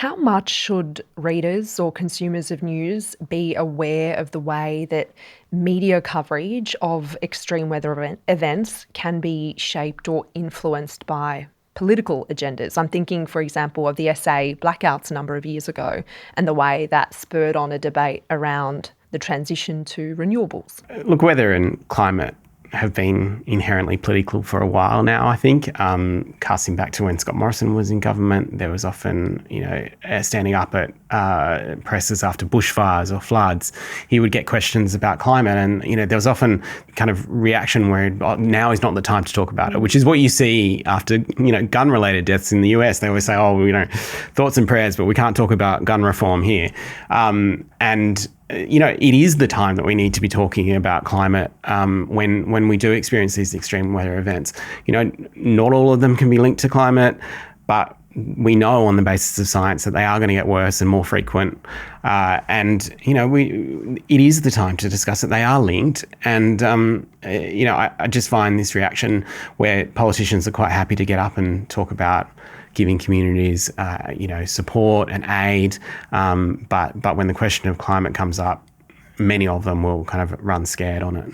How much should readers or consumers of news be aware of the way that media coverage of extreme weather events can be shaped or influenced by political agendas? I'm thinking, for example, of the SA blackouts a number of years ago and the way that spurred on a debate around the transition to renewables. Look, weather and climate have been inherently political for a while now, I think. Casting back to when Scott Morrison was in government, there was often, standing up at presses after bushfires or floods, he would get questions about climate. And, there was often kind of reaction where now is not the time to talk about it, which is what you see after, gun-related deaths in the US. They always say, thoughts and prayers, but we can't talk about gun reform here. It is the time that we need to be talking about climate when we do experience these extreme weather events. Not all of them can be linked to climate, but we know on the basis of science that they are going to get worse and more frequent. It is the time to discuss it. They are linked. And, I just find this reaction where politicians are quite happy to get up and talk about giving communities, support and aid. But when the question of climate comes up, many of them will kind of run scared on it.